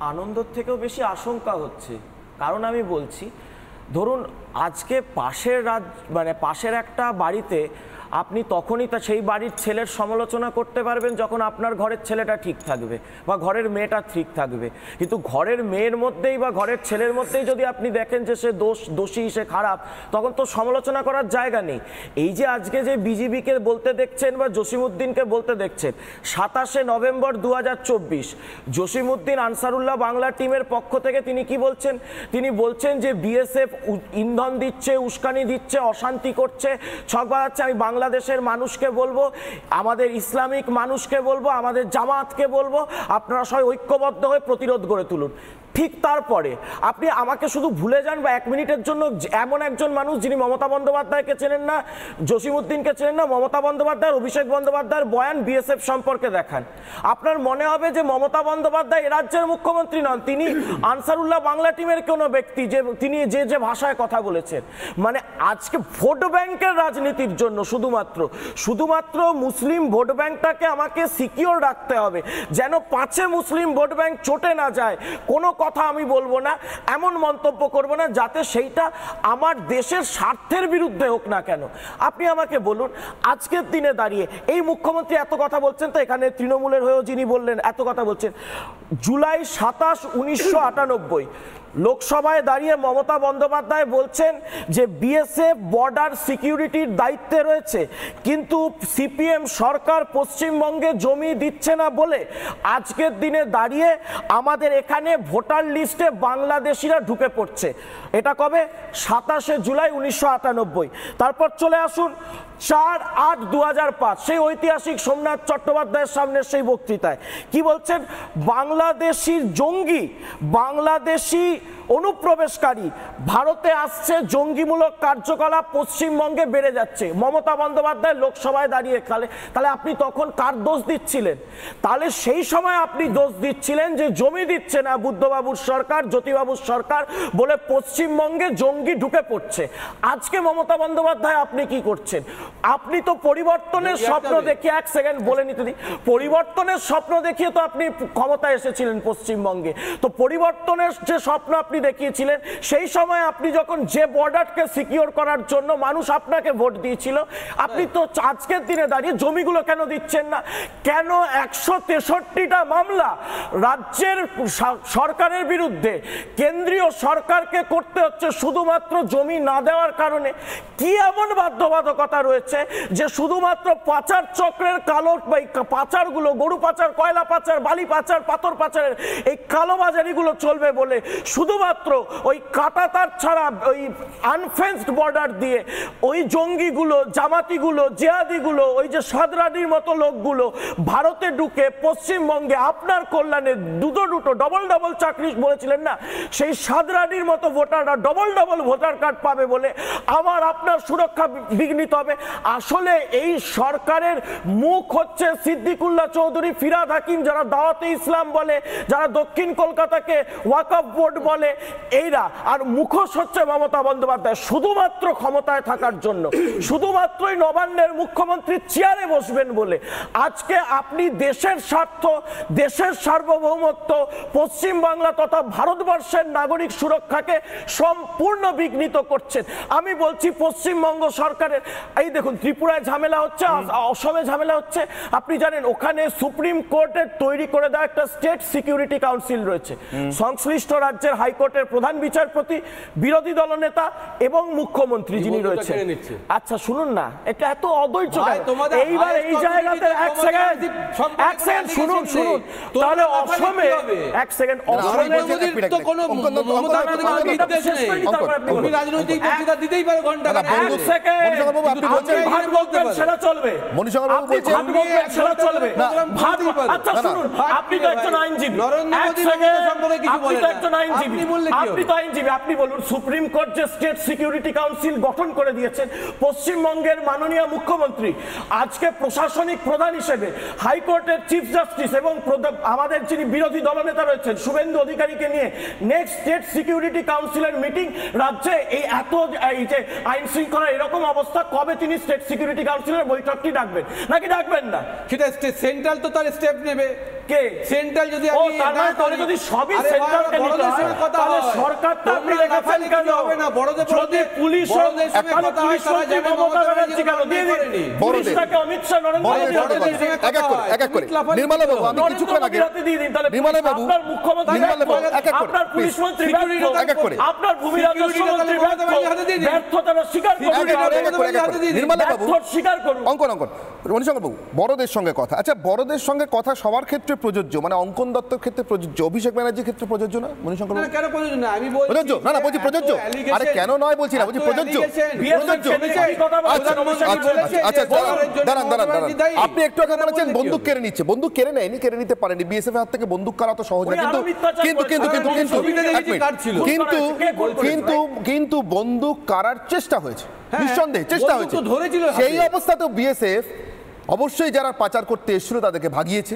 আনন্দের থেকেও বেশি আশঙ্কা হচ্ছে। কারণ আমি বলছি, ধরুন আজকে পাশের একটা বাড়িতে আপনি তখনই সেই বাড়ির ছেলের সমালোচনা করতে পারবেন যখন আপনার ঘরের ছেলেটা ঠিক থাকবে বা ঘরের মেয়েটা ঠিক থাকবে। কিন্তু ঘরের মেয়ের মধ্যেই বা ঘরের ছেলের মধ্যেই যদি আপনি দেখেন যে সে দোষী, সে খারাপ, তখন তো সমালোচনা করার জায়গা নেই। এই যে আজকে যে বিজেপিকে বলতে দেখছেন বা জসিমউদ্দিনকে বলতে দেখছেন, 27শে নভেম্বর 2024 জসিমউদ্দিন আনসারুল্লাহ বাংলা টিমের পক্ষ থেকে তিনি কি বলছেন? তিনি বলছেন যে বিএসএফ ইন্ধন দিচ্ছে, উস্কানি দিচ্ছে, অশান্তি করছে, ছক বাজাচ্ছে। আমি বাংলাদেশের মানুষকে বলবো, আমাদের ইসলামিক মানুষকে বলবো, আমাদের জামাতকে বলবো, আপনারা সবাই ঐক্যবদ্ধ হয়ে প্রতিরোধ গড়ে তুলুন। ঠিক তারপরে আপনি আমাকে শুধু ভুলে যান বা 1 মিনিটের জন্য এমন একজন মানুষ যিনি মমতা বন্দ্যোপাধ্যায়কে চেনেন না, জসিমউদ্দিনকে চেনেন না, মমতা বন্দ্যোপাধ্যায়, অভিষেক বন্দ্যোপাধ্যায়ের বয়ান বিএসএফ সম্পর্কে দেখান, আপনার মনে হবে যে মমতা বন্দ্যোপাধ্যায় এ রাজ্যের মুখ্যমন্ত্রী নন, তিনি আনসারুল্লাহ বাংলা টিমের কোনো ব্যক্তি, যে তিনি যে ভাষায় কথা বলেছেন। মানে আজকে ভোট ব্যাংকের রাজনীতির জন্য শুধুমাত্র মুসলিম ভোট ব্যাংকটাকে আমাকে সিকিউর রাখতে হবে, যেন 5-এ মুসলিম ভোট ব্যাংক চটে না যায়। কোনো কথা আমি বলবো না, এমন মন্তব্য করব না যাতে সেইটা আমার দেশের স্বার্থের বিরুদ্ধে হোক না কেন। আপনি আমাকে বলুন, আজকের দিনে দাঁড়িয়ে এই মুখ্যমন্ত্রী এত কথা বলছেন, তো এখানে তৃণমূলের হয়েও যিনি বললেন এত কথা বলছেন, জুলাই 27, 1998 লোকসভায় দাঁড়িয়ে মমতা বন্দ্যোপাধ্যায় বলছেন যে বিএসএফ বর্ডার সিকিউরিটির দায়িত্বে রয়েছে, কিন্তু সিপিএম সরকার পশ্চিমবঙ্গে জমি দিচ্ছে না বলে আজকের দিনে দাঁড়িয়ে আমাদের এখানে ভোটার লিস্টে বাংলাদেশিরা ঢুকে পড়ছে। এটা কবে? 27শে জুলাই 1998। তারপর চলে আসুন 4/8/2005 সেই ঐতিহাসিক সোমনাথ চট্টোপাধ্যায়ের সামনের সেই বক্তৃতায় কি বলছেন? বাংলাদেশি জঙ্গি, বাংলাদেশি অনুপ্রবেশকারী ভারতে আসছে, জঙ্গিমূলক কার্যকলাপ পশ্চিমবঙ্গে বেড়ে যাচ্ছে। মমতা বন্দ্যোপাধ্যায় লোকসভায় দাঁড়িয়ে তাহলে আপনি তখন কার দোষ দিচ্ছিলেন? তাহলে সেই সময় আপনি দোষ দিচ্ছিলেন যে জমি দিচ্ছে না বুদ্ধবাবুর সরকার, জ্যোতিবাবুর সরকার বলে পশ্চিমবঙ্গে জঙ্গি ঢুকে পড়ছে। আজকে মমতা বন্দ্যোপাধ্যায় আপনি কি করছেন? আপনি তো পরিবর্তনের স্বপ্ন দেখিয়ে, 1 সেকেন্ড বলে নিতে দিই, পরিবর্তনের স্বপ্ন দেখিয়ে তো আপনি ক্ষমতায় এসেছিলেন পশ্চিমবঙ্গে। তো পরিবর্তনের যে স্বপ্ন আপনি দেখিয়েছিলেন, সেই সময় আপনি যখন যে বর্ডারকে সিকিউর করার জন্য মানুষ আপনাকে ভোট দিয়েছিল, আপনি তো আজকের দিনে দাঁড়িয়ে জমিগুলো কেন দিচ্ছেন না? কেন 163টা মামলা রাজ্যের সরকারের বিরুদ্ধে কেন্দ্রীয় সরকারকে করতে হচ্ছে শুধুমাত্র জমি না দেওয়ার কারণে? কি এমন বাধ্যবাধকতা রয়েছে যে শুধুমাত্র পাচার চক্রের কালো পাচারগুলো, গরু পাচার, কয়লা পাচার, বালি পাচার, পাথর পাচারের এই কালোবাজারিগুলো চলবে বলে শুধুমাত্র ওই কাঁটাতার ছাড়া ওই আনফেন্সড বর্ডার দিয়ে ওই জঙ্গিগুলো, জামাতিগুলো, জেহাদিগুলো, ওই যে সাদরানির মতো লোকগুলো ভারতে ঢুকে পশ্চিমবঙ্গে আপনার কল্যাণে দুটো ডবল চাকরি বলেছিলেন না, সেই সাদরানির মতো ভোটাররা ডবল ভোটার কার্ড পাবে বলে আমার আপনার সুরক্ষা বিঘ্নিত হবে। আসলে এই সরকারের মুখ হচ্ছে সিদ্দিকুল্লাহ চৌধুরী, ফিরহাদ হাকিম, যারা দাওয়াতে ইসলাম বলে, যারা দক্ষিণ কলকাতাকে ওয়াকফ বোর্ড বলে, এইরা, আর মুখোশ হচ্ছে মমতা বন্দ্যোপাধ্যায় শুধুমাত্র ক্ষমতায় থাকার জন্য, শুধুমাত্রই নবান্নের মুখ্যমন্ত্রীর চেয়ারে বসবেন বলে। আজকে আপনি দেশের স্বার্থ, দেশের সার্বভৌমত্ব, পশ্চিমবাংলা তথা ভারতবর্ষের নাগরিক সুরক্ষাকে সম্পূর্ণ বিঘ্নিত করছেন। আমি বলছি পশ্চিমবঙ্গ সরকারের, এই দেখুন ত্রিপুরায় ঝামেলা হচ্ছে, অসমে ঝামেলা হচ্ছে, আপনি জানেন ওখানে সুপ্রিম কোর্টের তৈরি করে দেওয়া একটা স্টেট সিকিউরিটি কাউন্সিল রয়েছে, সংশ্লিষ্ট রাজ্যের হাইকোর্টের প্রধান বিচারপতি, বিরোধী দলনেতা এবং মুখ্যমন্ত্রী যিনি রয়েছে। আচ্ছা শুনুন না, এটা এত অধৈর্য, এইবার এই জায়গাতে 1 সেকেন্ড শুনুন, তাহলে অসমে 1 সেকেন্ড, অসমে তো কোনো রাজনৈতিক বক্তৃতা দিতেই পারে ঘন্টা, 1 সেকেন্ড ভাগ বলবেন সেটা চলবে, সেটা চলবে। আচ্ছা শুনুন, আপনি তো একজন আইনজীবী, আপনি বলুন সুপ্রিম কোর্ট যে স্টেট সিকিউরিটি কাউন্সিল গঠন করে দিয়েছেন, পশ্চিমবঙ্গের মাননীয় মুখ্যমন্ত্রী আজকে প্রশাসনিক প্রধান হিসেবে হাইকোর্টের চিফ জাস্টিস এবং আমাদের যিনি বিরোধী দলনেতা রয়েছেন শুভেন্দু অধিকারীকে নিয়ে নেক্সট স্টেট সিকিউরিটি কাউন্সিলের মিটিং, রাজ্যে এই যে আইন শৃঙ্খলা এরকম অবস্থা, কবে তিনি স্টেট সিকিউরিটি কাউন্সিলের বৈঠকটি ডাকবেন নাকি ডাকবেন না? সেটা সেন্ট্রাল তো তার স্টেপ নেবে। কে সেন্ট্রাল যদি তাহলে যদি সবই সেন্ট্রালকে নিতে হয় তাহলে সরকারটা আপনি রেখেছেন কেন? যদি পুলিশ পুলিশমন্ত্রী মমতা ব্যানার্জি কেন দিয়ে দিন, পুলিশটাকে অমিত শাহ নরেন্দ্র মোদী এক এক করে নির্মলা বাবু, আমি কিছুক্ষণ আগে নির্মলা বাবু, আপনার পুলিশ মন্ত্রী আপনার ভূমি রাজস্ব মন্ত্রী ব্যর্থতা স্বীকার করুন। অঙ্কন মণিশঙ্কর বাবু, বড়দের সঙ্গে কথা, আচ্ছা বড়দের সঙ্গে কথা সবার ক্ষেত্রে প্রযোজ্য, মানে অঙ্কন দত্তর ক্ষেত্রে প্রযোজ্য, অভিষেক ব্যানার্জির ক্ষেত্রে প্রযোজ্য না? মণিশঙ্কর বাবু কেন প্রযোজ্য না? আমি বলছি প্রযোজ্য না, বলছি প্রযোজ্য। আরে কেন নয় বলছি না, বলছি প্রযোজ্য। আচ্ছা দাঁড়ান, আপনি একটু আগে বলেছেন বন্দুক কেড়ে নিচ্ছে, বন্দুক কেড়ে নেয়নি, কেড়ে নিতে পারেনি, বিএসএফ হাত থেকে বন্দুক কারা তো সহজ না, কিন্তু বন্দুক কারার চেষ্টা হয়েছে, নিঃসন্দেহে চেষ্টা হয়েছে। সেই অবস্থাতেও বিএসএফ অবশ্যই যারা পাচার করতে এসেছিল তাদেরকে ভাগিয়েছে,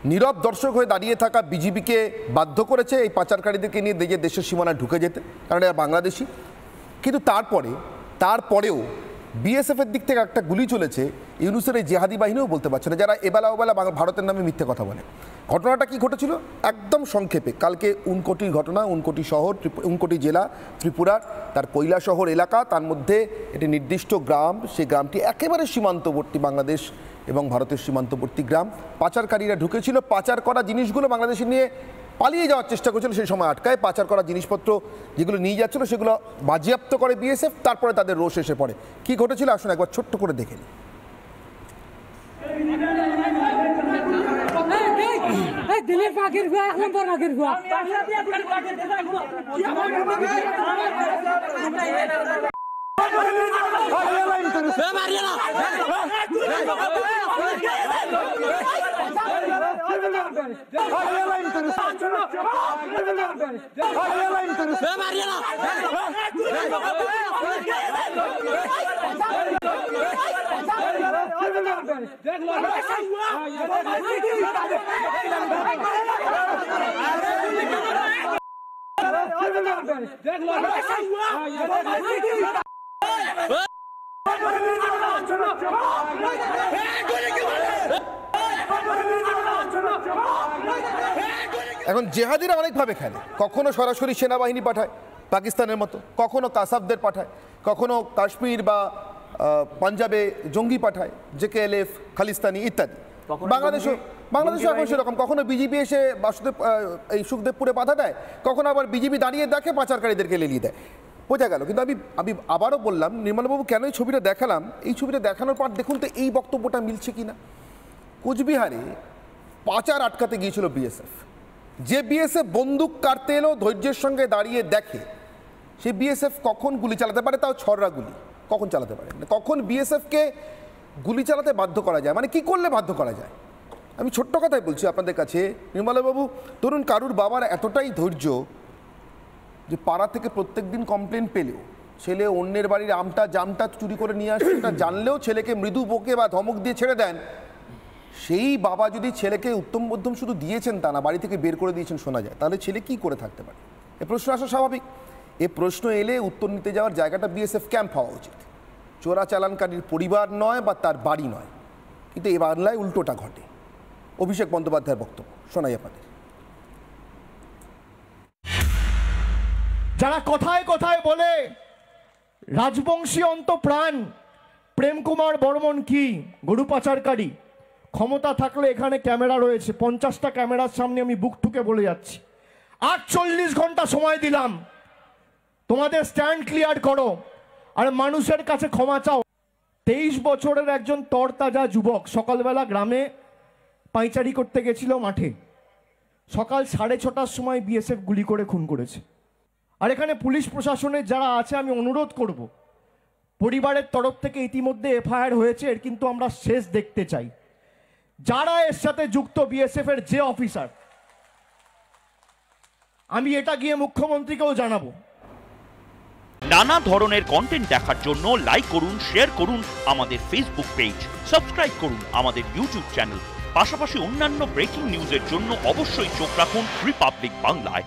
নীরব দর্শক হয়ে দাঁড়িয়ে থাকা বিজেপিকে বাধ্য করেছে এই পাচারকারীদেরকে নিয়ে দেশের সীমানায় ঢুকে যেতে, কারণ এরা বাংলাদেশি। কিন্তু তারপরেও বিএসএফ এর দিক থেকে একটা গুলি চলেছে, ইউনুসের এই জেহাদি বাহিনীও বলতে পারছে না, যারা এবেলা ওবেলা ভারতের নামে মিথ্যে কথা বলে। ঘটনাটা কি ঘটেছিল একদম সংক্ষেপে, কালকে উনকোটির ঘটনা, উনকোটি শহর, উনকোটি জেলা ত্রিপুরার, তার কৈলাসহর এলাকা, তার মধ্যে একটি নির্দিষ্ট গ্রাম, সেই গ্রামটি একেবারে সীমান্তবর্তী, বাংলাদেশ এবং ভারতের সীমান্তবর্তী গ্রাম। পাচারকারীরা ঢুকেছিল, পাচার করা জিনিসগুলো বাংলাদেশে নিয়ে পালিয়ে যাওয়ার চেষ্টা করছিল, সেই সময় আটকায়। পাচার করা জিনিসপত্র যেগুলো নিয়ে যাচ্ছিল সেগুলো বাজেয়াপ্ত করে বিএসএফ, তারপরে তাদের রোষ এসে পড়ে। কি ঘটেছিল আসুন একবার ছোট্ট করে দেখে নিই। দিলের পাখির গুয়া, এক নম্বর পাখির গুয়া। এখন জেহাদিরা অনেকভাবে খেলে, কখনো সরাসরি সেনাবাহিনী পাঠায় পাকিস্তানের মতো, কখনো কাসাবদের পাঠায়, কখনো কাশ্মীর বা পাঞ্জাবে জঙ্গি পাঠায়, জেকেএলএফ, খালিস্তানি ইত্যাদি। বাংলাদেশও এখন সেরকম, কখনো বিজেপি এসে এই সুখদেবপুরে বাধা দেয়, কখনো আবার বিজেপি দাঁড়িয়ে দেখে পাচারকারীদেরকে লেলিয়ে দেয়, বোঝা গেল। কিন্তু আমি আবারও বললাম, নির্মলবাবু কেন এই ছবিটা দেখালাম, এই ছবিটা দেখানোর পর দেখুন তো এই বক্তব্যটা মিলছে কিনা। কোচবিহারে পাচার আটকাতে গিয়েছিল বিএসএফ, যে বিএসএফ বন্দুক কাটতে এলো ধৈর্যের সঙ্গে দাঁড়িয়ে দেখে, সে বিএসএফ কখন গুলি চালাতে পারে, তাও ছড়রা গুলি কখন চালাতে পারে, কখন বিএসএফকে গুলি চালাতে বাধ্য করা যায়, মানে কি করলে বাধ্য করা যায়। আমি ছোট্ট কথাই বলছি আপনাদের কাছে নির্মলাবাবু, ধরুন কারুর বাবার এতটাই ধৈর্য যে পাড়া থেকে প্রত্যেক দিন কমপ্লেন পেলেও ছেলে অন্যের বাড়ির জামটা চুরি করে নিয়ে আসে, এটা জানলেও ছেলেকে মৃদু বকে বা ধমক দিয়ে ছেড়ে দেন। সেই বাবা যদি ছেলেকে উত্তম মধ্যম শুধু দিয়েছেন তা না, বাড়ি থেকে বের করে দিয়েছেন শোনা যায়, তাহলে ছেলে কি করে থাকতে পারে? এ প্রশ্ন আসা স্বাভাবিক। এ প্রশ্ন এলে উত্তর নিতে যাওয়ার জায়গাটা বিএসএফ ক্যাম্প হওয়া উচিত, চোরাচালানকারীর পরিবার নয় বা তার বাড়ি নয়। কিন্তু এই বাংলায় উল্টোটা ঘটে। অভিষেক বন্দ্যোপাধ্যায়ের বক্তব্য শোনাই আপনাদের। যারা কথায় কথায় বলে রাজবংশী অন্তপ্রাণ প্রেম কুমার বর্মন কি গরু পাচারকারী, ক্ষমতা থাকলে এখানে ক্যামেরা রয়েছে, 50টা ক্যামেরার সামনে আমি বুক ঠুকে বলে যাচ্ছি, 48 ঘন্টা সময় দিলাম, তোমাদের স্ট্যান্ড ক্লিয়ার করো আর মানুষের কাছে ক্ষমা চাও। 23 বছরের একজন তরতাজা যুবক সকালবেলা গ্রামে পাইচারি করতে গেছিল মাঠে, সকাল 6:30টার সময় বিএসএফ গুলি করে খুন করেছে। আর এখানে পুলিশ প্রশাসনের যারা আছে আমি অনুরোধ করব, পরিবারের তরফ থেকে ইতিমধ্যে এফআইআর হয়েছে, এর কিন্তু আমরা শেষ দেখতে চাই। যারা এর সাথে যুক্ত বিএসএফ এর যে অফিসার, আমি এটা গিয়ে মুখ্যমন্ত্রীকেও জানাবো। নানা ধরনের কন্টেন্ট দেখার জন্য লাইক করুন, শেয়ার করুন আমাদের ফেসবুক পেজ, সাবস্ক্রাইব করুন আমাদের ইউটিউব চ্যানেল। পাশাপাশি অন্যান্য ব্রেকিং নিউজের জন্য অবশ্যই চোখ রাখুন রিপাবলিক বাংলায়।